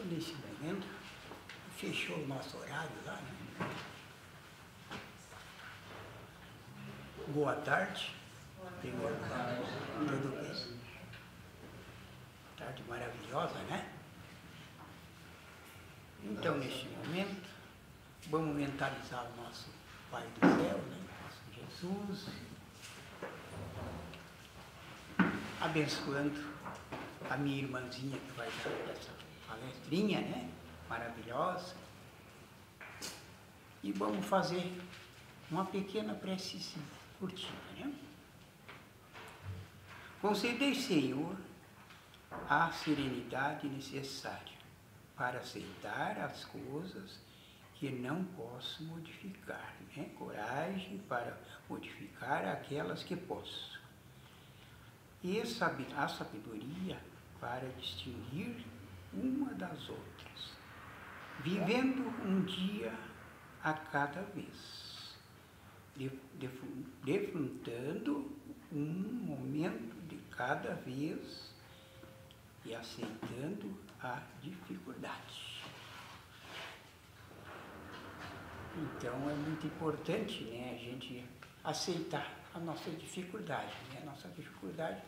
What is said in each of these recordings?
nesse momento, fechou o nosso horário lá, né? Boa tarde. Primeiro, tudo bem? Tarde maravilhosa, né? Então, neste momento, vamos mentalizar o nosso Pai do Céu, né? Nosso Jesus, abençoando a minha irmãzinha que vai dar essa palestrinha, né? Maravilhosa. E vamos fazer uma pequena prece curtinha, né? Concedei, Senhor, a serenidade necessária para aceitar as coisas que não posso modificar, né? Coragem para modificar aquelas que posso. E a sabedoria para distinguir uma das outras, vivendo um dia a cada vez, defrontando um momento de cada vez e aceitando a dificuldade. Então é muito importante, né, a gente aceitar a nossa dificuldade, né? A nossa dificuldade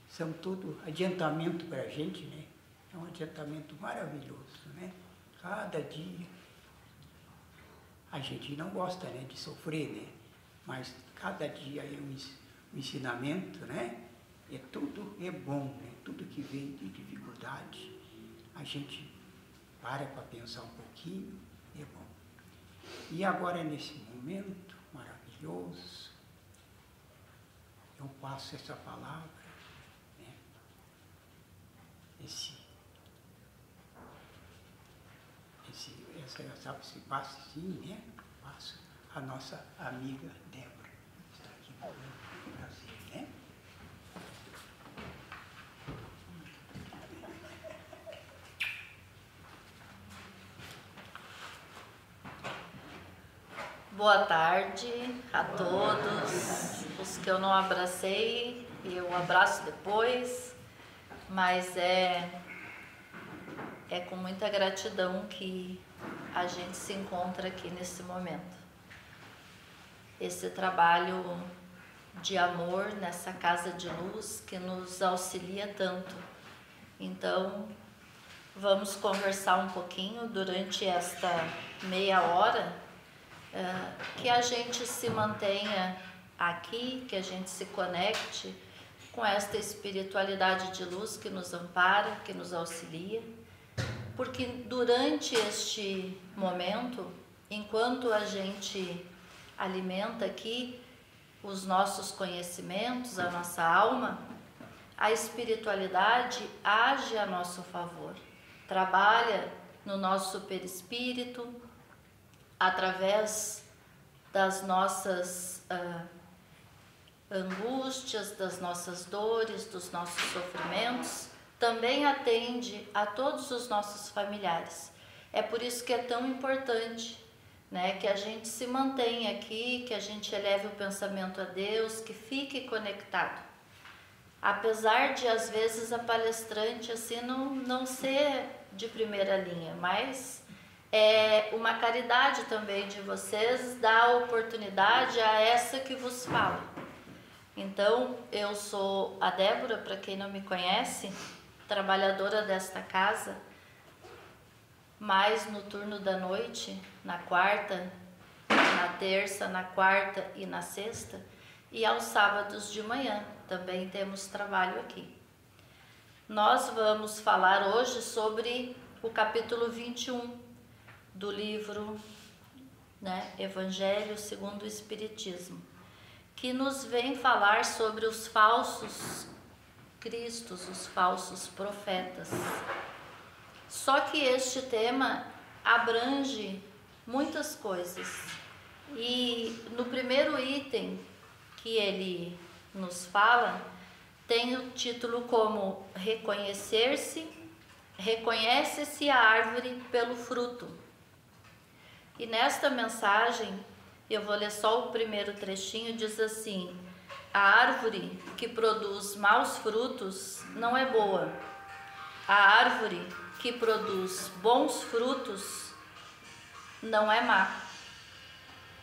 são todo adiantamento para a gente, né? É um adiantamento maravilhoso, né? Cada dia a gente não gosta, né, de sofrer, né? Mas cada dia é um ensinamento, né? Tudo é bom, né? Tudo que vem de dificuldade, a gente para pensar um pouquinho, é bom. E agora, nesse momento maravilhoso, eu passo essa palavra, né? Esse passo sim, né? Passo a nossa amiga Débora, que está aqui no Brasil, né? Boa tarde a todos. Os que eu não abracei, eu abraço depois, mas é com muita gratidão que a gente se encontra aqui nesse momento. Esse trabalho de amor nessa casa de luz que nos auxilia tanto. Então, vamos conversar um pouquinho durante esta meia hora, que a gente se mantenha aqui, que a gente se conecte com esta espiritualidade de luz que nos ampara, que nos auxilia, porque durante este momento, enquanto a gente alimenta aqui os nossos conhecimentos, a nossa alma, a espiritualidade age a nosso favor, trabalha no nosso perispírito, através das nossas angústias, das nossas dores, dos nossos sofrimentos, também atende a todos os nossos familiares. É por isso que é tão importante, né, que a gente se mantenha aqui, que a gente eleve o pensamento a Deus, que fique conectado. Apesar de, às vezes, a palestrante assim não ser de primeira linha, mas é uma caridade também de vocês dar oportunidade a essa que vos fala. Então, eu sou a Débora, para quem não me conhece, trabalhadora desta casa, mais no turno da noite, na quarta, na terça, na quarta e na sexta, e aos sábados de manhã também temos trabalho aqui. Nós vamos falar hoje sobre o capítulo 21 do livro, né, Evangelho segundo o Espiritismo, que nos vem falar sobre os falsos cristos, os falsos profetas. Só que este tema abrange muitas coisas. E no primeiro item que ele nos fala, tem o título como Reconhece-se a árvore pelo fruto. E nesta mensagem, eu vou ler só o primeiro trechinho, diz assim: a árvore que produz maus frutos não é boa. A árvore que produz bons frutos não é má.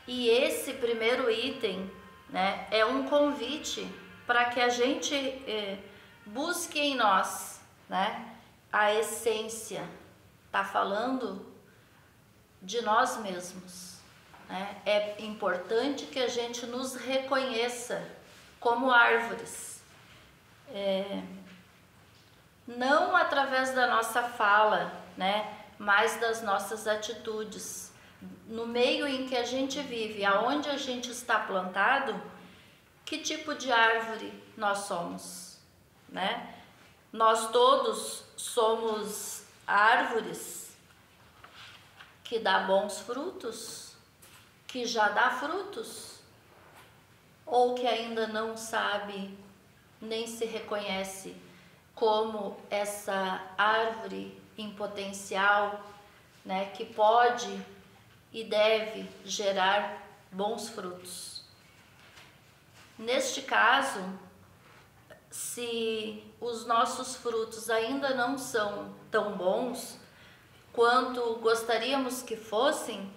E esse primeiro item, né, é um convite para que a gente busque em nós, né, a essência. Está falando de nós mesmos, né? É importante que a gente nos reconheça como árvores, não através da nossa fala, né, mas das nossas atitudes. No meio em que a gente vive, aonde a gente está plantado, que tipo de árvore nós somos, né? Nós todos somos árvores que dá bons frutos, que já dá frutos, ou que ainda não sabe, nem se reconhece como essa árvore em potencial, né, que pode e deve gerar bons frutos. Neste caso, se os nossos frutos ainda não são tão bons quanto gostaríamos que fossem,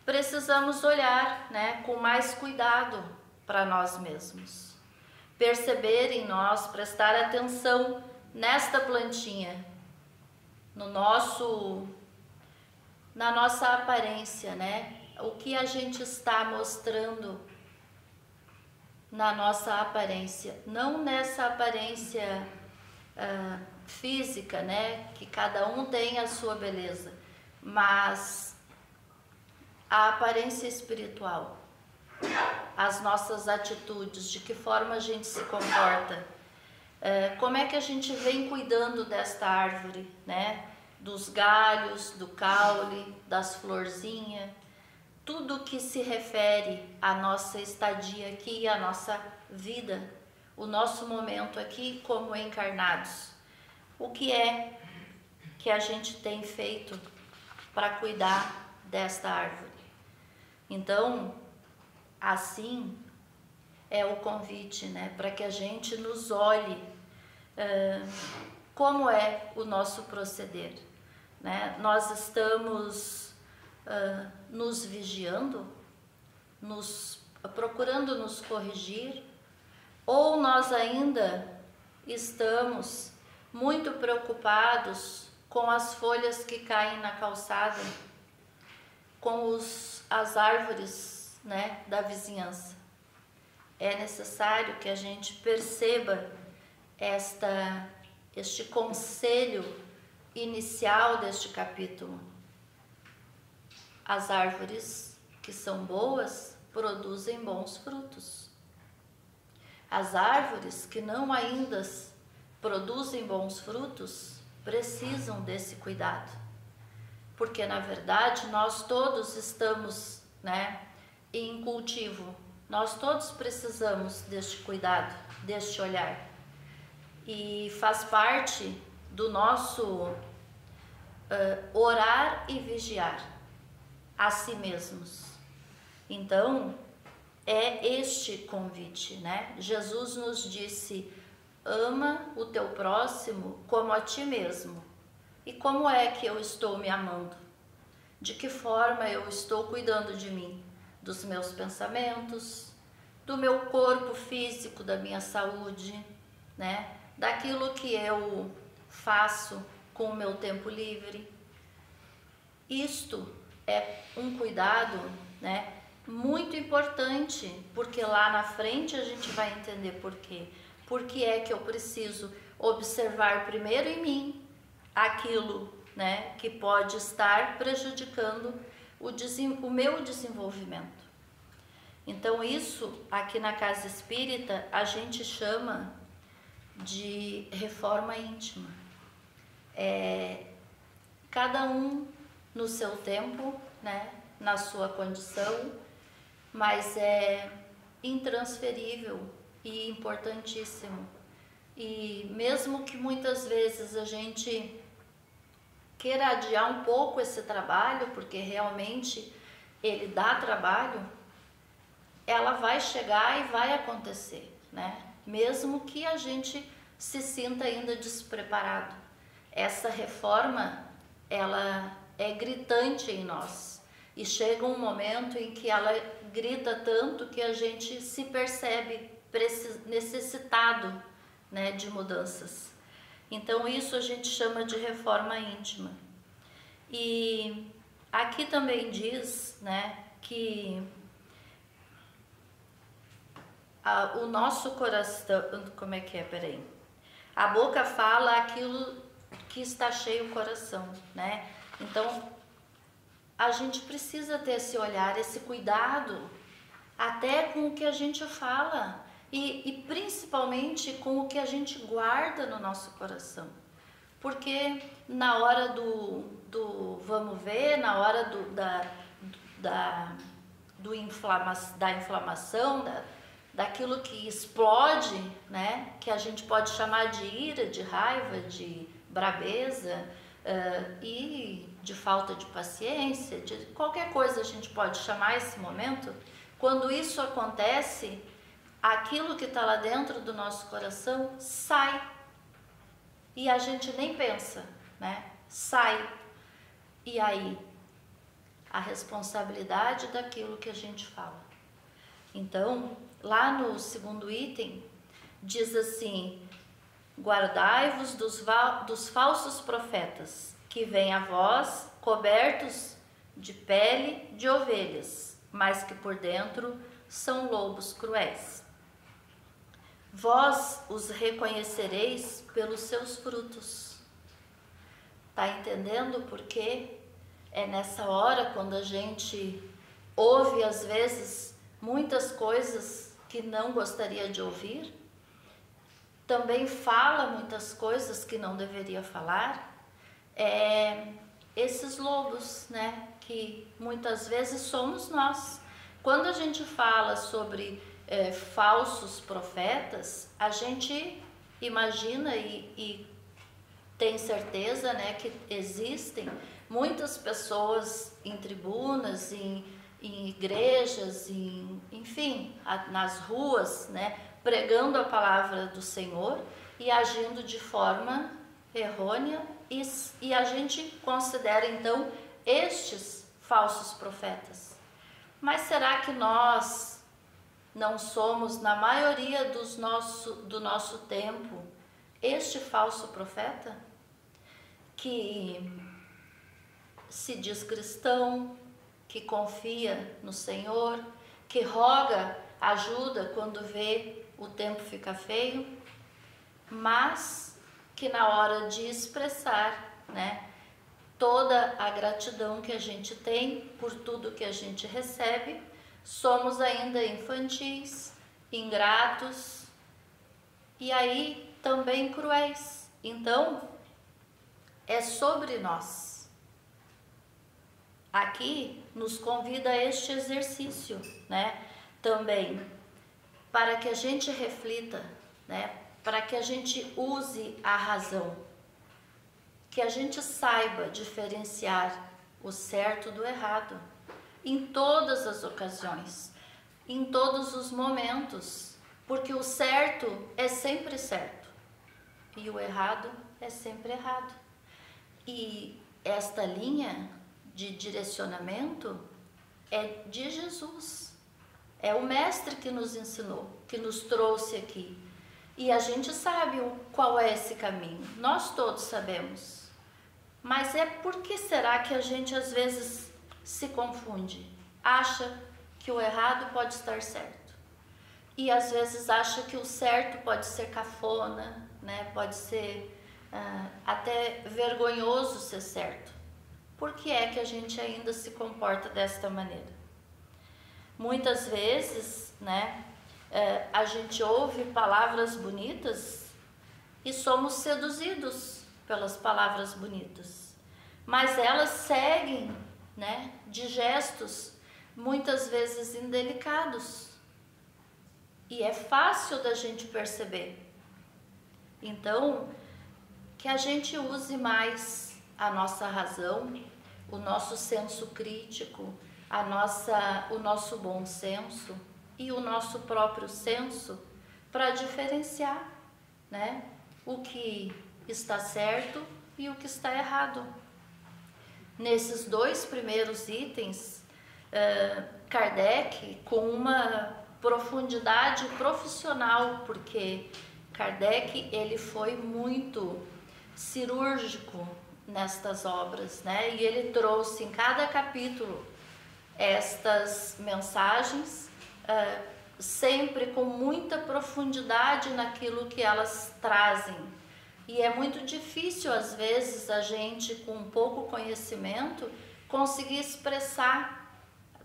precisamos olhar, né, com mais cuidado para nós mesmos. Perceber em nós, prestar atenção nesta plantinha, na nossa aparência, né? O que a gente está mostrando na nossa aparência, não nessa aparência física, né? Que cada um tem a sua beleza, mas a aparência espiritual, as nossas atitudes, de que forma a gente se comporta, como é que a gente vem cuidando desta árvore, né? Dos galhos, do caule, das florzinhas, tudo que se refere à nossa estadia aqui, à nossa vida, o nosso momento aqui como encarnados. O que é que a gente tem feito para cuidar desta árvore? Então, assim é o convite, né, para que a gente nos olhe como é o nosso proceder, né? Nós estamos nos vigiando, procurando nos corrigir, ou nós ainda estamos muito preocupados com as folhas que caem na calçada, com as árvores, né, da vizinhança. É necessário que a gente perceba este conselho inicial deste capítulo. As árvores que são boas produzem bons frutos. As árvores que não ainda produzem bons frutos precisam desse cuidado, porque na verdade nós todos estamos, né, em cultivo. Nós todos precisamos deste cuidado, deste olhar, e faz parte do nosso orar e vigiar a si mesmos. Então, é este convite, né? Jesus nos disse: ama o teu próximo como a ti mesmo. E como é que eu estou me amando? De que forma eu estou cuidando de mim? Dos meus pensamentos, do meu corpo físico, da minha saúde, né? Daquilo que eu faço com o meu tempo livre. Isto é um cuidado, né, muito importante, porque lá na frente a gente vai entender por quê. Por que é que eu preciso observar primeiro em mim aquilo, né, que pode estar prejudicando o meu desenvolvimento. Então isso aqui na Casa Espírita a gente chama de reforma íntima. Cada um no seu tempo, né, na sua condição, mas é intransferível e importantíssimo. E mesmo que muitas vezes a gente queira adiar um pouco esse trabalho, porque realmente ele dá trabalho, ela vai chegar e vai acontecer, né? Mesmo que a gente se sinta ainda despreparado. essa reforma, ela é gritante em nós. E chega um momento em que ela grita tanto que a gente se percebe necessitado, né, de mudanças. Então isso a gente chama de reforma íntima. E aqui também diz, né, que o nosso coração, como é que é? Peraí. A boca fala aquilo que está cheio o coração, né? Então, a gente precisa ter esse olhar, esse cuidado, até com o que a gente fala e principalmente com o que a gente guarda no nosso coração. Porque na hora do vamos ver, na hora da inflamação, daquilo que explode, né, que a gente pode chamar de ira, de raiva, de brabeza e de falta de paciência, de qualquer coisa a gente pode chamar esse momento. Quando isso acontece, aquilo que está lá dentro do nosso coração sai e a gente nem pensa, né? Sai. E aí, a responsabilidade daquilo que a gente fala. Então, lá no segundo item, diz assim: guardai-vos dos falsos profetas, que vêm a vós cobertos de pele de ovelhas, mas que por dentro são lobos cruéis. Vós os reconhecereis pelos seus frutos. Tá entendendo por quê? É nessa hora, quando a gente ouve às vezes muitas coisas que não gostaria de ouvir, também fala muitas coisas que não deveria falar, esses lobos, né, que muitas vezes somos nós. Quando a gente fala sobre falsos profetas, a gente imagina e tem certeza, né, que existem muitas pessoas em tribunas, em igrejas, enfim, nas ruas, né, pregando a palavra do Senhor e agindo de forma errônea, e a gente considera então estes falsos profetas. Mas será que nós não somos, na maioria do nosso tempo, este falso profeta que se diz cristão, que confia no Senhor, que roga ajuda quando vê o tempo ficar feio, mas que na hora de expressar, né, toda a gratidão que a gente tem por tudo que a gente recebe, somos ainda infantis, ingratos e aí também cruéis. Então, é sobre nós. Aqui nos convida a este exercício, né, também, para que a gente reflita, né, para que a gente use a razão, que a gente saiba diferenciar o certo do errado, em todas as ocasiões, em todos os momentos, porque o certo é sempre certo e o errado é sempre errado. E esta linha de direcionamento é de Jesus, é o Mestre que nos ensinou, que nos trouxe aqui. E a gente sabe qual é esse caminho, nós todos sabemos. Mas por que será que a gente às vezes se confunde? Acha que o errado pode estar certo. E às vezes acha que o certo pode ser cafona, né? Pode ser até vergonhoso ser certo. Por que é que a gente ainda se comporta desta maneira? Muitas vezes, né, a gente ouve palavras bonitas e somos seduzidos pelas palavras bonitas, mas elas seguem, né, de gestos muitas vezes indelicados e é fácil da gente perceber. Então, que a gente use mais a nossa razão, o nosso senso crítico, o nosso bom senso e o nosso próprio senso para diferenciar, né, o que está certo e o que está errado. Nesses 2 primeiros itens, Kardec, com uma profundidade profissional, porque Kardec ele foi muito cirúrgico nestas obras, né? E ele trouxe em cada capítulo estas mensagens, sempre com muita profundidade naquilo que elas trazem. E é muito difícil, às vezes, a gente, com pouco conhecimento, conseguir expressar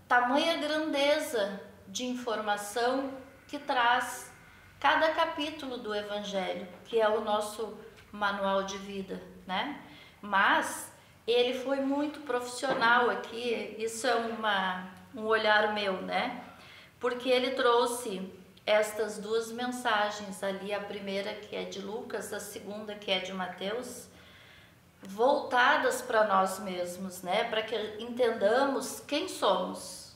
tamanha grandeza de informação que traz cada capítulo do Evangelho, que é o nosso manual de vida, né? Mas ele foi muito profissional aqui, isso é um olhar meu, né? Porque ele trouxe estas 2 mensagens ali, a primeira que é de Lucas, a segunda que é de Mateus, voltadas para nós mesmos, né? Para que entendamos quem somos,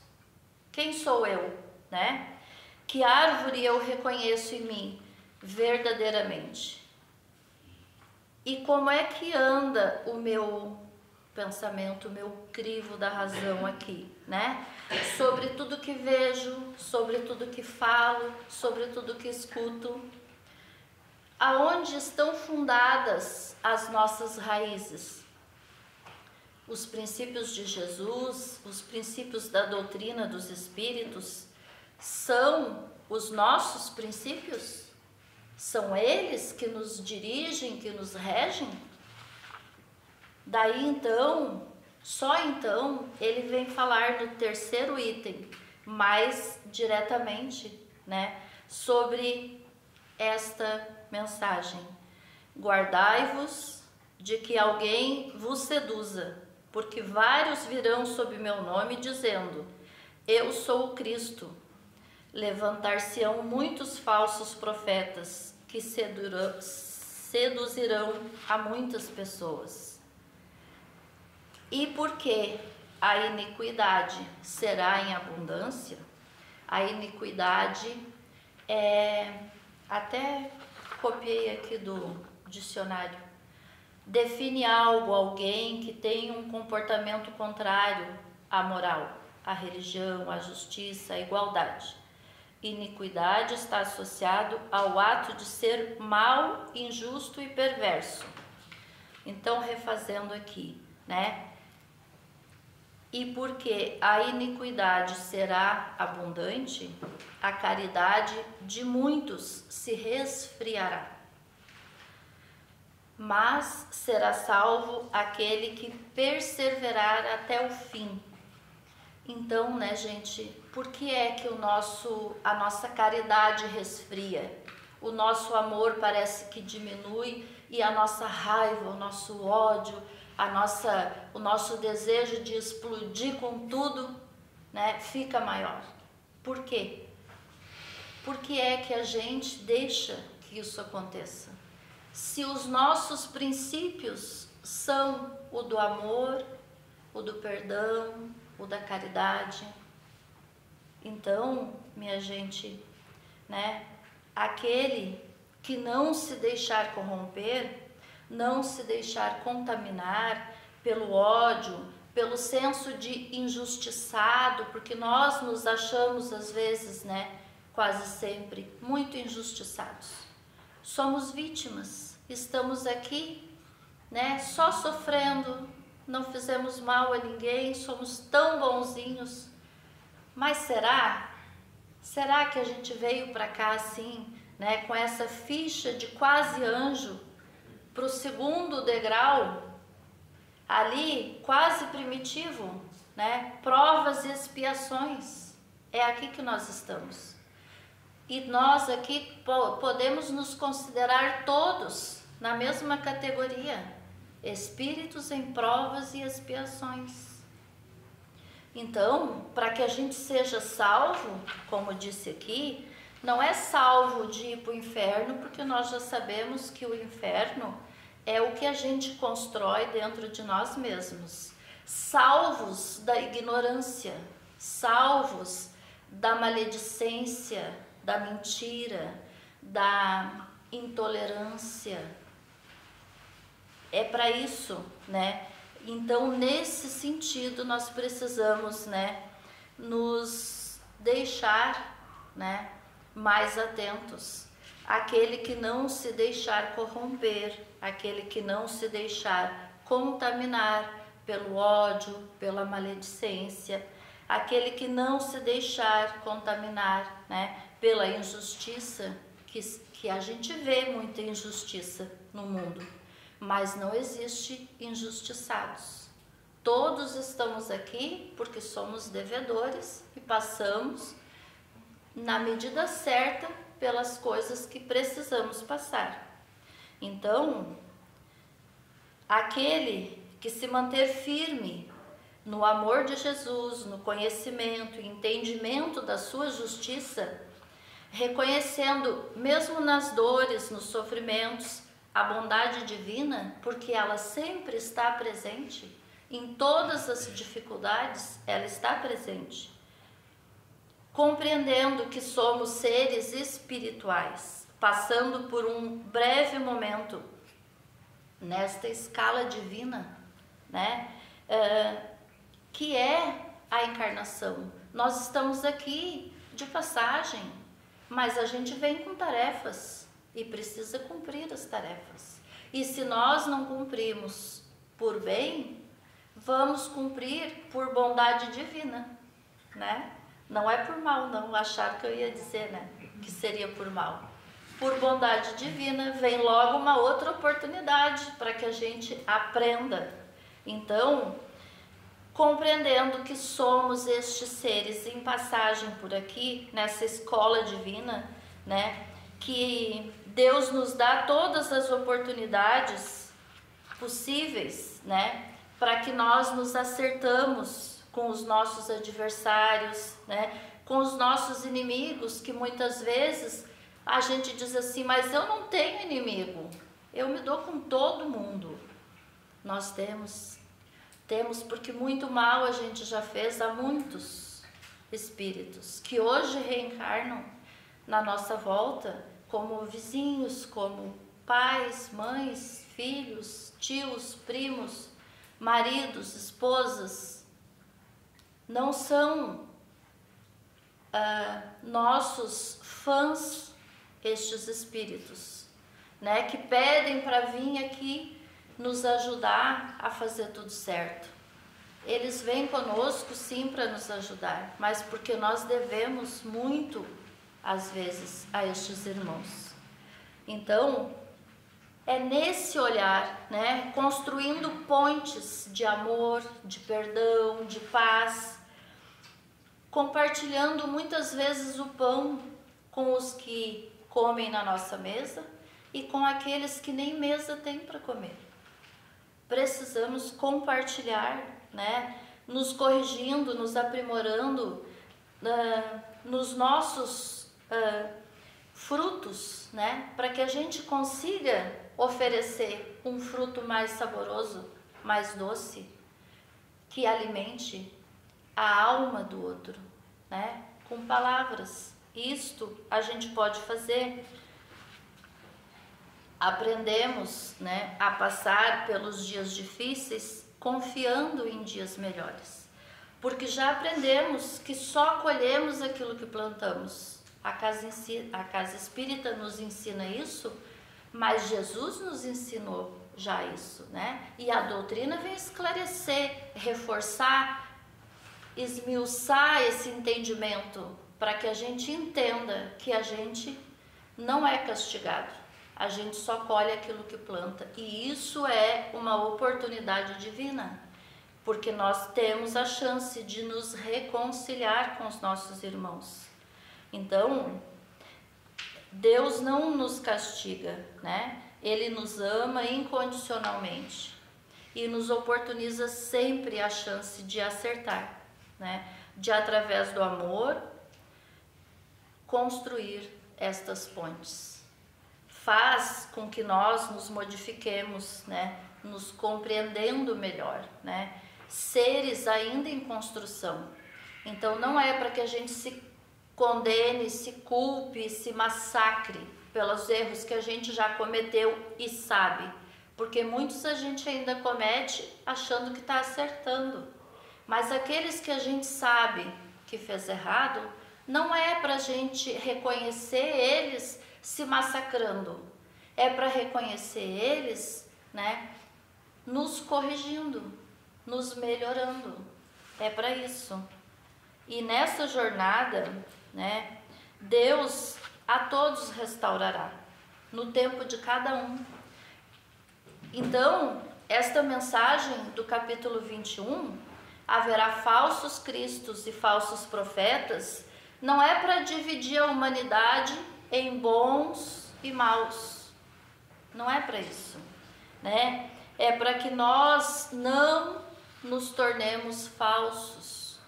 quem sou eu, né? Que árvore eu reconheço em mim verdadeiramente? E como é que anda o meu pensamento, o meu crivo da razão aqui, né? Sobre tudo que vejo, sobre tudo que falo, sobre tudo que escuto. Aonde estão fundadas as nossas raízes? Os princípios de Jesus, os princípios da doutrina dos espíritos, são os nossos princípios? São eles que nos dirigem, que nos regem? Daí então, só então, ele vem falar no 3º item, mais diretamente, né, sobre esta mensagem. Guardai-vos de que alguém vos seduza, porque vários virão sob meu nome dizendo, eu sou o Cristo. Levantar-se-ão muitos falsos profetas que seduzirão a muitas pessoas. E porque a iniquidade será em abundância, a iniquidade até copiei aqui do dicionário, define algo, alguém que tem um comportamento contrário à moral, à religião, à justiça, à igualdade. Iniquidade está associado ao ato de ser mau, injusto e perverso. Então, refazendo aqui, né? E porque a iniquidade será abundante, a caridade de muitos se resfriará. Mas será salvo aquele que perseverar até o fim. Então, né, gente, por que é que a nossa caridade resfria? O nosso amor parece que diminui e a nossa raiva, o nosso ódio, o nosso desejo de explodir com tudo, né, fica maior. Por quê? Por que é que a gente deixa que isso aconteça? Se os nossos princípios são o do amor, o do perdão, o da caridade. Então, minha gente, né, aquele que não se deixar corromper, não se deixar contaminar pelo ódio, pelo senso de injustiçado, porque nós nos achamos às vezes, né, quase sempre, muito injustiçados. Somos vítimas, estamos aqui, né, só sofrendo, não fizemos mal a ninguém, somos tão bonzinhos. Mas será? Será que a gente veio para cá assim, né, com essa ficha de quase anjo, para o 2º degrau, ali, quase primitivo, né, provas e expiações? É aqui que nós estamos. E nós aqui podemos nos considerar todos na mesma categoria. Espíritos em provas e expiações. Então, para que a gente seja salvo, como disse aqui, não é salvo de ir para o inferno, porque nós já sabemos que o inferno é o que a gente constrói dentro de nós mesmos. Salvos da ignorância, salvos da maledicência, da mentira, da intolerância. é para isso, né? Então, nesse sentido, nós precisamos, né, nos deixar, né, mais atentos. Aquele que não se deixar corromper, aquele que não se deixar contaminar pelo ódio, pela maledicência, aquele que não se deixar contaminar, né, pela injustiça, que a gente vê muita injustiça no mundo, mas não existe injustiçados. Todos estamos aqui porque somos devedores e passamos na medida certa pelas coisas que precisamos passar. Então, aquele que se manter firme no amor de Jesus, no conhecimento e entendimento da sua justiça, reconhecendo mesmo nas dores, nos sofrimentos, a bondade divina, porque ela sempre está presente, em todas as dificuldades ela está presente. Compreendendo que somos seres espirituais, passando por um breve momento nesta escala divina, né? Que é a encarnação. Nós estamos aqui de passagem, mas a gente vem com tarefas e precisa cumprir as tarefas. E se nós não cumprimos por bem, vamos cumprir por bondade divina, né? Não é por mal, não. Acharam que eu ia dizer, né, que seria por mal. Por bondade divina, vem logo uma outra oportunidade para que a gente aprenda. Então, compreendendo que somos estes seres em passagem por aqui, nessa escola divina, né, que Deus nos dá todas as oportunidades possíveis, né, para que nós nos acertamos com os nossos adversários, né, com os nossos inimigos, que muitas vezes a gente diz assim, mas eu não tenho inimigo, eu me dou com todo mundo. Nós temos porque muito mal a gente já fez a muitos espíritos, que hoje reencarnam na nossa volta, como vizinhos, como pais, mães, filhos, tios, primos, maridos, esposas. Não são nossos fãs estes espíritos, né, que pedem para vir aqui nos ajudar a fazer tudo certo. Eles vêm conosco sim para nos ajudar, mas porque nós devemos muito, às vezes, a estes irmãos. Então, é nesse olhar, né, construindo pontes de amor, de perdão, de paz, compartilhando muitas vezes o pão com os que comem na nossa mesa e com aqueles que nem mesa têm para comer. Precisamos compartilhar, né, nos corrigindo, nos aprimorando nos nossos frutos, né, para que a gente consiga oferecer um fruto mais saboroso, mais doce, que alimente a alma do outro, né, com palavras. Isto a gente pode fazer. Aprendemos, né, a passar pelos dias difíceis confiando em dias melhores, porque já aprendemos que só colhemos aquilo que plantamos. A casa espírita nos ensina isso, mas Jesus nos ensinou já isso, né? E a doutrina vem esclarecer, reforçar, esmiuçar esse entendimento para que a gente entenda que a gente não é castigado. A gente só colhe aquilo que planta. E isso é uma oportunidade divina, porque nós temos a chance de nos reconciliar com os nossos irmãos. Então, Deus não nos castiga, né? Ele nos ama incondicionalmente e nos oportuniza sempre a chance de acertar, né? De, através do amor, construir estas pontes. Faz com que nós nos modifiquemos, né, nos compreendendo melhor, né, seres ainda em construção. Então não é para que a gente se condene, se culpe, se massacre pelos erros que a gente já cometeu e sabe, porque muitos a gente ainda comete achando que está acertando. Mas aqueles que a gente sabe que fez errado, não é para a gente reconhecer eles se massacrando, é para reconhecer eles, né, nos corrigindo, nos melhorando. É para isso. E nessa jornada, né, Deus a todos restaurará, no tempo de cada um. Então, esta mensagem do capítulo 21, haverá falsos cristos e falsos profetas, não é para dividir a humanidade em bons e maus. Não é para isso, né? É para que nós não nos tornemos falsos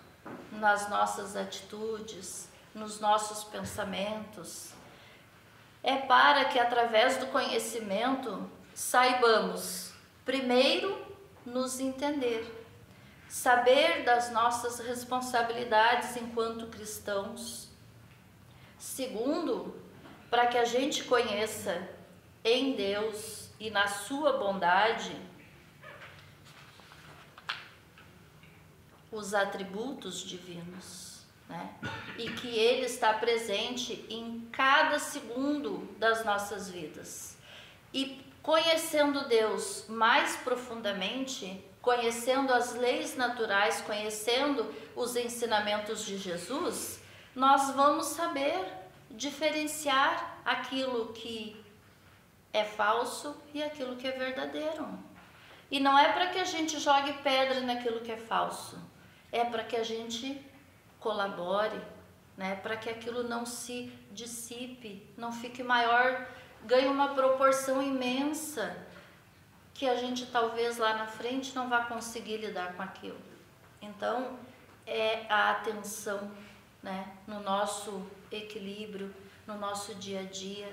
nas nossas atitudes, nos nossos pensamentos. É para que através do conhecimento saibamos, primeiro, nos entender, saber das nossas responsabilidades enquanto cristãos. Segundo, para que a gente conheça em Deus e na sua bondade os atributos divinos, né? E que Ele está presente em cada segundo das nossas vidas. E conhecendo Deus mais profundamente, conhecendo as leis naturais, conhecendo os ensinamentos de Jesus, nós vamos saber diferenciar aquilo que é falso e aquilo que é verdadeiro. E não é para que a gente jogue pedra naquilo que é falso, é para que a gente colabore, né? Para que aquilo não se dissipe, não fique maior, ganhe uma proporção imensa, que a gente talvez lá na frente não vá conseguir lidar com aquilo. Então, é a atenção, né, no nosso equilíbrio, no nosso dia a dia,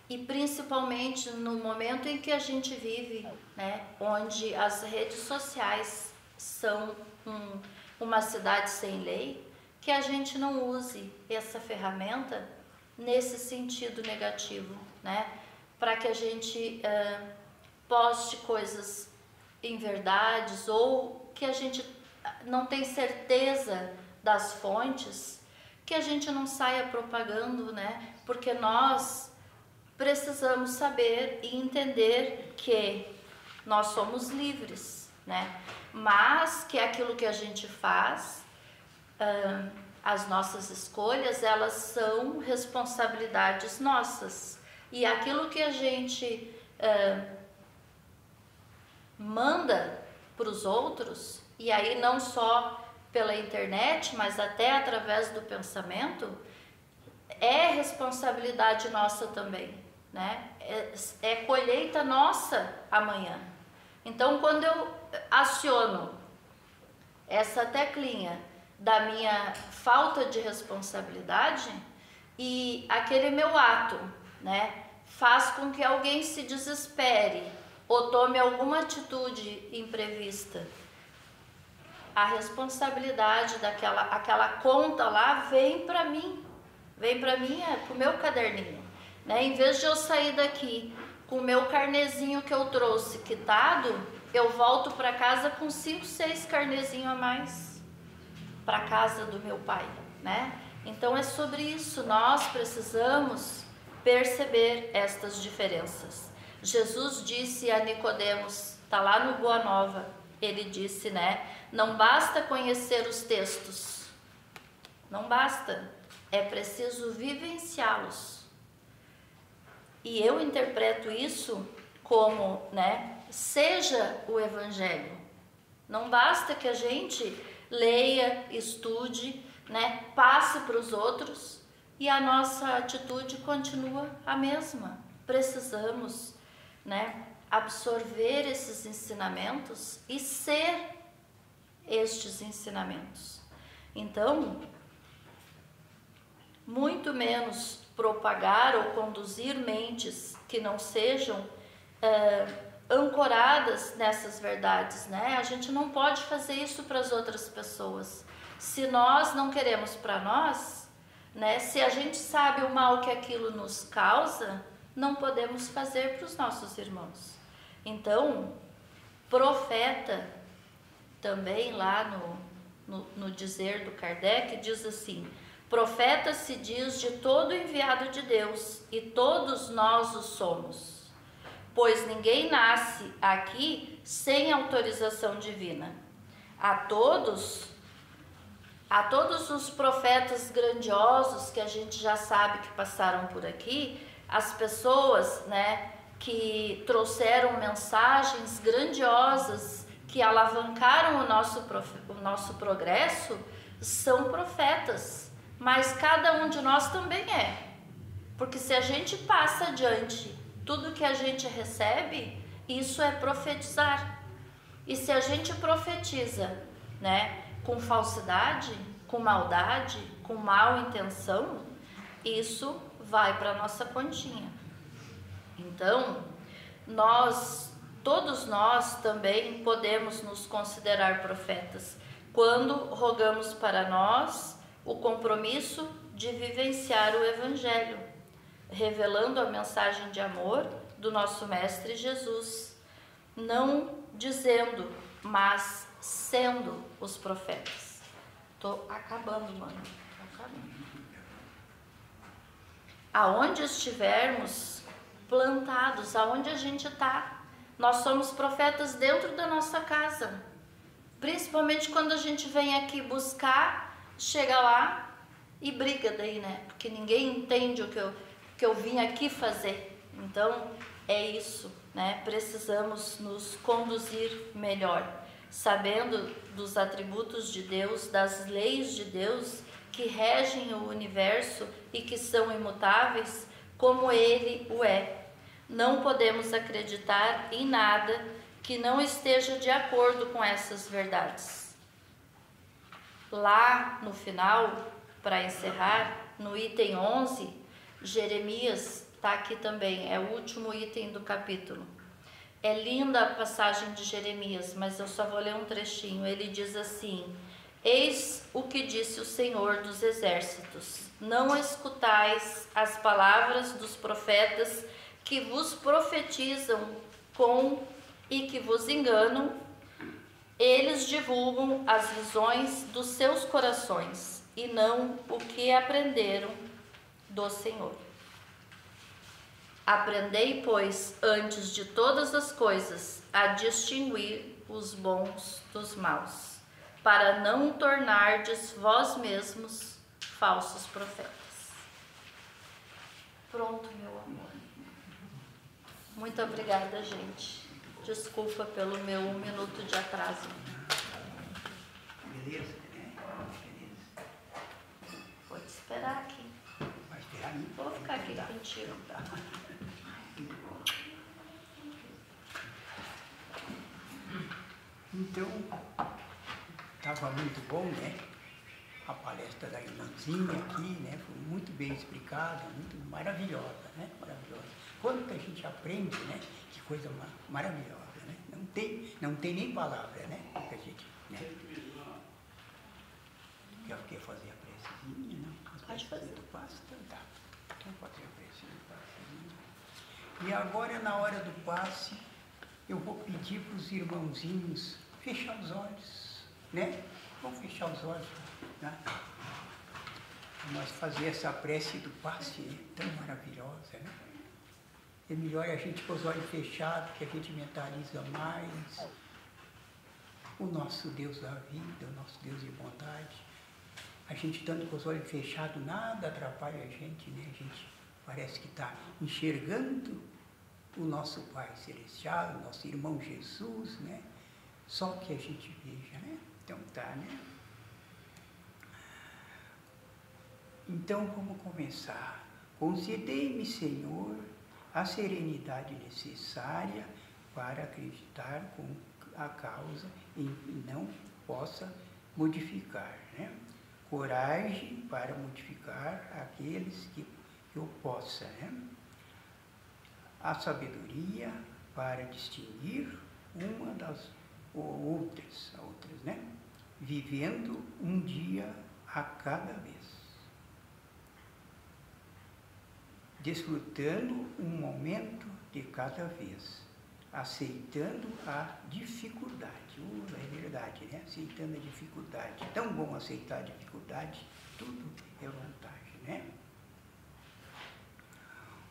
e principalmente no momento em que a gente vive, né, onde as redes sociais são uma cidade sem lei, que a gente não use essa ferramenta nesse sentido negativo, né, para que a gente poste coisas em verdades, ou que a gente não tem certeza das fontes, que a gente não saia propagando, né? Porque nós precisamos saber e entender que nós somos livres, né? Mas que aquilo que a gente faz, as nossas escolhas, elas são responsabilidades nossas. E aquilo que a gente manda para os outros, e aí não só pela internet, mas até através do pensamento, é responsabilidade nossa também, né? É colheita nossa amanhã. Então, quando eu aciono essa teclinha da minha falta de responsabilidade, e aquele meu ato, né, faz com que alguém se desespere ou tome alguma atitude imprevista, a responsabilidade aquela conta lá vem para mim, pro meu caderninho, né? Em vez de eu sair daqui com o meu carnezinho que eu trouxe quitado, eu volto para casa com 5, 6 carnezinhos a mais para casa do meu pai, né? Então é sobre isso, nós precisamos perceber estas diferenças. Jesus disse a Nicodemos, está lá no Boa Nova, ele disse, né? Não basta conhecer os textos, não basta, é preciso vivenciá-los. E eu interpreto isso como, né? Seja o Evangelho. Não basta que a gente leia, estude, né? Passe para os outros e a nossa atitude continua a mesma. Precisamos, né, absorver esses ensinamentos e ser estes ensinamentos. Então, muito menos propagar ou conduzir mentes que não sejam ancoradas nessas verdades, né? A gente não pode fazer isso para as outras pessoas. Se nós não queremos para nós, né? Se a gente sabe o mal que aquilo nos causa, não podemos fazer para os nossos irmãos. Então, profeta, também lá no dizer do Kardec, diz assim: profeta se diz de todo enviado de Deus, e todos nós o somos, pois ninguém nasce aqui sem autorização divina. A todos os profetas grandiosos que a gente já sabe que passaram por aqui, as pessoas, né, que trouxeram mensagens grandiosas, que alavancaram o nosso progresso, são profetas. Mas cada um de nós também é. Porque se a gente passa adiante tudo que a gente recebe, isso é profetizar. E se a gente profetiza, né, com falsidade, com maldade, com mal intenção, isso vai para a nossa continha. Então, todos nós também podemos nos considerar profetas quando rogamos para nós o compromisso de vivenciar o Evangelho, revelando a mensagem de amor do nosso Mestre Jesus, não dizendo, mas sendo os profetas. Tô acabando, mano. Tô acabando. Aonde estivermos plantados, aonde a gente está, nós somos profetas dentro da nossa casa. Principalmente quando a gente vem aqui buscar, chega lá e briga daí, né? Porque ninguém entende o que eu vim aqui fazer. Então, é isso, né? Precisamos nos conduzir melhor, sabendo dos atributos de Deus, das leis de Deus que regem o universo e que são imutáveis, como Ele o é. Não podemos acreditar em nada que não esteja de acordo com essas verdades. Lá no final, para encerrar, no item 11, Jeremias está aqui também, é o último item do capítulo. É linda a passagem de Jeremias, mas eu só vou ler um trechinho. Ele diz assim: eis o que disse o Senhor dos Exércitos: não escutais as palavras dos profetas que vos profetizam e que vos enganam. Eles divulgam as visões dos seus corações e não o que aprenderam do Senhor. Aprendei, pois, antes de todas as coisas, a distinguir os bons dos maus, para não tornardes vós mesmos falsos profetas. Pronto, meu amor. Muito obrigada, gente. Desculpa pelo meu 1 minuto de atraso. Beleza, né? Beleza. Vou te esperar aqui. Vai esperar mim? Vou ficar aqui contigo. Tá. Então, estava muito bom, né? A palestra da irmãzinha aqui, né? Foi muito bem explicada, muito maravilhosa, né? Maravilhosa. Quanto a gente aprende, né? Que coisa maravilhosa, né? Não tem nem palavra, né? Que a gente, né? Quer fazer a precezinha, não? Pode fazer. Do passe, então tá. Então fazer a prece do passe. E agora, na hora do passe, eu vou pedir para os irmãozinhos fechar os olhos, né? Vamos fechar os olhos, né? Nós fazer essa prece do passe tão maravilhosa, né? É melhor a gente com os olhos fechados, que a gente mentaliza mais o nosso Deus da vida, o nosso Deus de bondade. A gente estando com os olhos fechados, nada atrapalha a gente, né? A gente parece que está enxergando o nosso Pai Celestial, o nosso irmão Jesus, né? Só que a gente veja, né? Então tá, né? Então vamos começar. Concedei-me, Senhor, a serenidade necessária para acreditar com a causa e não possa modificar, né? Coragem para modificar aqueles que eu possa, né? A sabedoria para distinguir uma das outras, né? Vivendo um dia a cada vez, desfrutando um momento de cada vez, aceitando a dificuldade. É verdade, né? Aceitando a dificuldade. Tão bom aceitar a dificuldade, tudo é vantagem, né?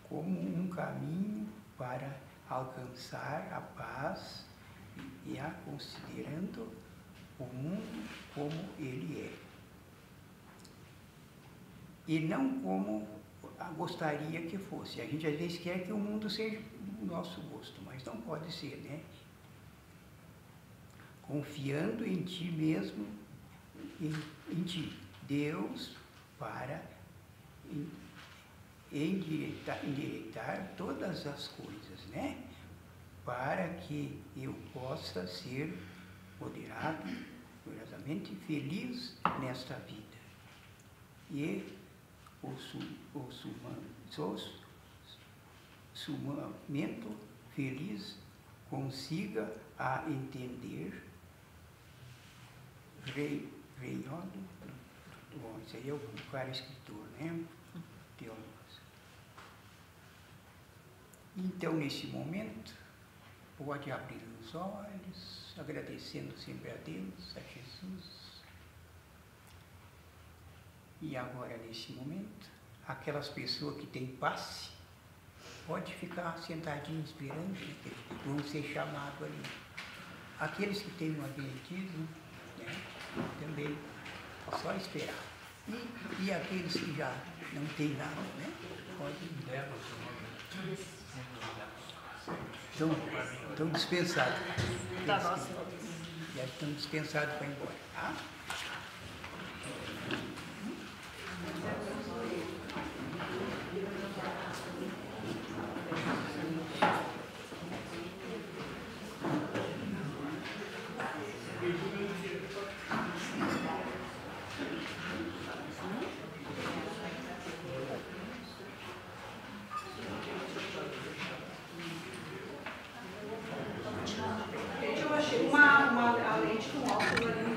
Como um caminho para alcançar a paz e a considerando o mundo como ele é. E não como gostaria que fosse. A gente às vezes quer que o mundo seja o nosso gosto, mas não pode ser, né? Confiando em ti mesmo, em ti, Deus, para endireitar todas as coisas, né? Para que eu possa ser moderado, curiosamente feliz nesta vida. E o sumamento feliz consiga a entender Reinaldo, bom, esse aí é o cara escritor, né? Teólogo. Então, nesse momento, pode abrir os olhos, agradecendo sempre a Deus, a Jesus. E agora, nesse momento, aquelas pessoas que têm passe, pode ficar sentadinho esperando, que vão ser chamados ali. Aqueles que têm um adventismo, né, também, só esperar. E aqueles que já não têm nada, né, podem... Estão dispensados. Já estão dispensados para ir embora. Tá? Gente, eu achei uma lente com óculos ali.